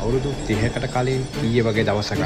අවුරුදු 30කට කලින් ඊයේ වගේ දවසක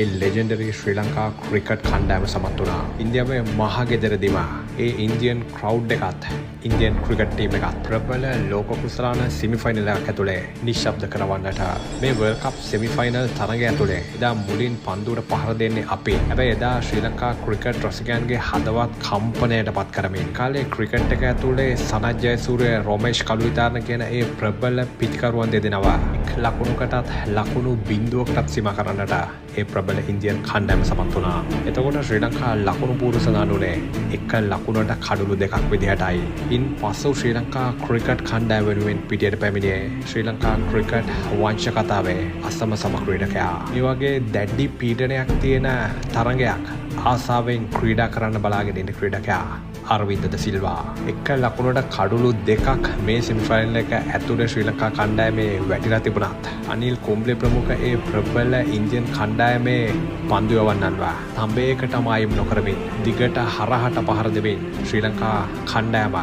ඒ ලෙජෙන්ඩරි ශ්‍රී ලංකා ක්‍රිකට් කණ්ඩායම සමත් වුණා. ඉන්දියාවේ මහගෙදරදීම ඒ ඉන්දියන් ක්‍රවුඩ් එකත් ඉන්දියන් ක්‍රිකට් ටීම් එකත් ප්‍රබල ලෝක කුසලාන සෙමිෆයිනල් එකක් ඇතුලේ නිශ්ශබ්ද කරවන්නට මේ වර්ල්ඩ් කප් සෙමිෆයිනල් තරගය ඇතුලේ එදා මුලින් පන්දුවට පහර දෙන්නේ අපි. හැබැයි එදා ශ්‍රී ලංකා ක්‍රිකට් රසිකයන්ගේ හදවත් කම්පනයට පත් කරමින් කාලේ ක්‍රිකට් එක ඇතුලේ සනත් ජයසූරිය, රොමේෂ් කළුවිතාරණ කියන ඒ ප්‍රබල පිටිකරුවන් දෙදෙනවා ලකුණුකටත් ලකුණු බිඳුවකටත් සීමා කරන්නට ඒ ප්‍රබල ඉන්දියන් කණ්ඩායම සමත් වුණා. එතකොට ශ්‍රී ලංකා ලකුණු පූර්ව සඳහනුනේ එක ලකුණට කඩුළු දෙකක් විදිහටයි. ඉන් පසු ශ්‍රී ලංකා ක්‍රිකට් කණ්ඩායම වෙනුවෙන් පිටියට පැමිණියේ ශ්‍රී ලංකා ක්‍රිකට් වංශ කතාවේ අසම සම ක්‍රීඩකයා. මේ වගේ දැඩි පීඩනයක් තියෙන තරගයක් ආසාවෙන් ක්‍රීඩා කරන්න බලාගෙන ඉන්න ක්‍රීඩකයා අරවින්ද ද සිල්වා. එක ලකුණට කඩුළු දෙකක් මේ සෙමිෆයිනල් එක ඇතුළේ ශ්‍රී ලංකා කණ්ඩායමේ වැටිලා තිබුණත් අනිල් කුම්බ්ලේ ප්‍රමුඛ ඒ ප්‍රබල ඉන්දියන් කණ්ඩායමේ පන්දු යවන්නන්වා තඹයකටම අයිම් නොකරමින් දිගට හරහට පහර දෙමින් ශ්‍රී ලංකා කණ්ඩායම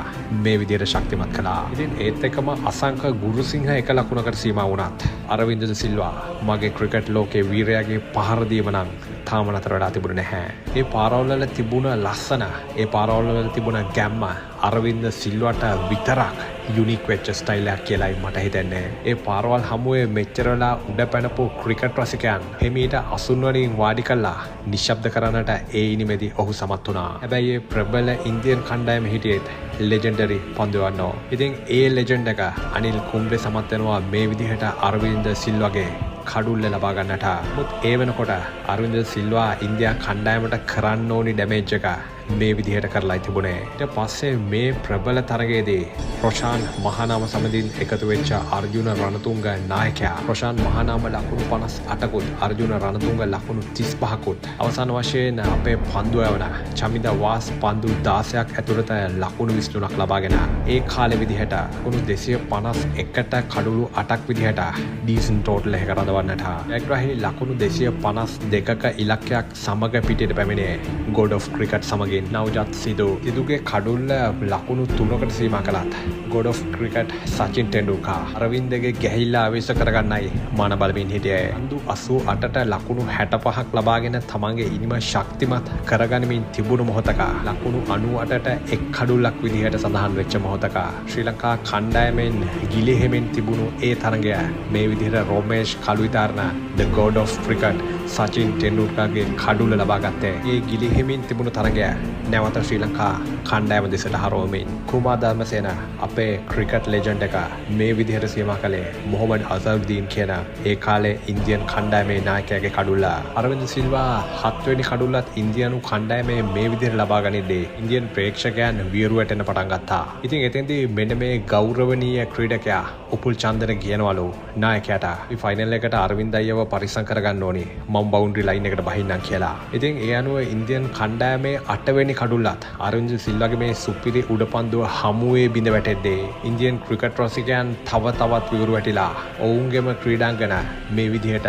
මේ විදිහට ශක්තිමත් කළා. ඉතින් ඒත් එක්කම අසංක ගුරුසිංහ එක ලකුණකට සීමා වුණත් අරවින්ද ද සිල්වා මගේ ක්‍රිකට් ලෝකයේ වීරයාගේ පහර දීම නම් තාම නතර වෙලා තිබුණේ නැහැ. ඒ පාරවල් වල තිබුණ ලස්සන, ඒ පාරවල් වල තිබුණ ගැම්ම අරවින්ද සිල්වාට විතරක් යුනික් වෙච්ච ස්ටයිල් එකක් කියලායි මට හිතෙන්නේ. ඒ පාරවල් හමුවේ මෙච්චරලා උඩ පැනපු ක්‍රිකට් රසිකයන් හිමීට අසුන් වලින් වාඩි කළා නිශ්ශබ්ද කරන්නට ඒ ඉනිමේදී ඔහු සමත් වුණා. හැබැයි ඒ ප්‍රබල ඉන්දියන් කණ්ඩායම හිටියේත් ලෙජෙන්ඩරි පන්දුවන්නෝ. ඉතින් ඒ ලෙජෙන්ඩ් එක අනිල් කුම්බ්ලේ සමත් වෙනවා මේ විදිහට අරවින්ද සිල්වාගේ කඩුල්ල ලබා ගන්නට. මුත් ඒ වෙනකොට අරවින්ද සිල්වා ඉන්දියා කණ්ඩායමට කරන්න ඕනි ඩැමේජ් එක මේ විදිහට කරලා තිබුණේ. ඊට පස්සේ මේ ප්‍රබල තරගයේදී රොෂාන් මහානාම සමගින් එකතු වෙච්ච අර්ජුන රණතුංග නායකයා රොෂාන් මහානාම ලකුණු 58කුත් අර්ජුන රණතුංග ලකුණු 35කුත් අවසාන වශයෙන් අපේ පන්දුව යවන චමින්ද වාස් පන්දු 16ක් ඇතුළත ලකුණු 23ක් ලබාගෙන ඒ කාලේ විදිහට ලකුණු 251ට කඩුළු 8ක් විදිහට ඩීසන් ටෝටල් එක රඳවන්නට ජයග්‍රාහී ලකුණු 252ක ඉලක්කයක් සමග පිටියට පැමිණේ ගෝඩ් ඔෆ් ක්‍රිකට් සමග නවජත් සිදුගේ කඩුල්ල ලකුණු 3කට සීමා කළත් ගෝඩ් ඔෆ් ක්‍රිකට් සචින් තෙන්ඩුල්කර් අරවින්දගේ ගැහිල්ල ආවේශ කරගන්නයි මන බලමින් හිටියේ. පන්දු 88ට ලකුණු 65ක් ලබාගෙන තමන්ගේ ඉනිම ශක්තිමත් කරගනිමින් තිබුණු මොහොතක ලකුණු 98ට එක් කඩුල්ලක් විදිහට සඳහන් වෙච්ච මොහොතක ශ්‍රී ලංකා කණ්ඩායමෙන් ගිලිහෙමින් තිබුණු ඒ තරගය මේ විදිහට රොමේෂ් කළුවිතාරණ ද ගෝඩ් ඔෆ් ක්‍රිකට් සචින් තෙන්ඩුල්කර්ගේ කඩුල්ල ලබා ගත්තේ. ඒ ගිලිහෙමින් තිබුණු තරගය නැවත ශ්‍රී ලංකා කණ්ඩායම දෙසට හරවමින් කුමාර් ධර්මසේන අපේ ක්‍රිකට් ලෙජන්ඩ් එක මේ විදිහට සීමා කළේ මොහොමඩ් අසරුද්දීන් කියන ඒ කාලේ ඉන්දියන් කණ්ඩායමේ නායකයාගේ කඩුල්ල. අරවින්ද සිල්වා 7 වෙනි කඩුල්ලත් ඉන්දියානු කණ්ඩායමේ මේ විදිහට ලබා ගනිද්දී ඉන්දියන් ප්‍රේක්ෂකයන් වියරු වැටෙන්න පටන් ගත්තා. ඉතින් එතෙන්දී මෙන්න මේ ගෞරවනීය ක්‍රීඩකයා උපුල් චන්දන කියනවලු නායකයාට මේ ෆයිනල් එකට අරවින්ද අයියව පරිස්සම් කරගන්න ඕනේ මම බවුන්ඩරි ලයින් එකට බහින්නම් කියලා. ඉතින් ඒ අනුව ඉන්දියන් කණ්ඩායමේ 8 වෙනි කඩුල්ලත් අරවින්ද සිල්වාගේ මේ සුපිරි උඩපන්දුව හමුවේ බිඳ වැටෙද්දී ඉන්දියන් ක්‍රිකට් රසිකයන් තව තවත් විවුරු වැටිලා ඔවුන්ගේම ක්‍රීඩාංගන මේ විදිහට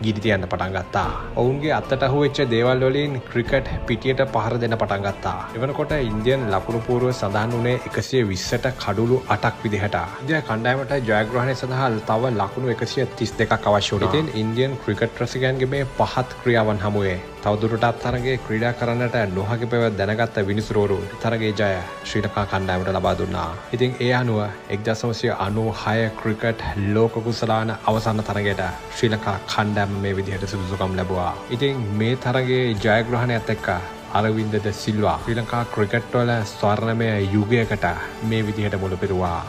ගිනි තියන්න පටන් ගත්තා. ඔවුන්ගේ අතට අහුවෙච්ච දේවල් වලින් ක්‍රිකට් පිටියට පහර දෙන්න පටන් ගත්තා. එවනකොට ඉන්දියන් ලකුණු පූර්ව සඳහන් වුණේ 120ට කඩුළු 8ක් විදිහට. ඉන්දියා කණ්ඩායමට ජයග්‍රහණය සඳහා තව ලකුණු 132ක් අවශ්‍ය වුණා. ඉතින් ඉන්දියන් ක්‍රිකට් රසිකයන්ගේ මේ පහත් ක්‍රියාවන් හමුවේ තවදුරටත් තරගයේ ක්‍රීඩා කරන්නට නොහැකි බව දැනගත්ත විනිසුරුවරු තරගයේ ජය ශ්‍රී ලංකා කණ්ඩායමට ලබා දුන්නා. ඉතින් ඒ අනුව 1996 ක්‍රිකට් ලෝක කුසලාන අවසන් තරගයට ශ්‍රී ලංකා කණ්ඩායම මේ විදිහට සුදුසුකම් ලැබුවා. ඉතින් මේ තරගයේ ජයග්‍රහණයත් එක්ක අරවින්ද ද සිල්වා ශ්‍රී ලංකා ක්‍රිකට් වල ස්වර්ණමය යුගයකට මේ විදිහට මුල පිරුවා.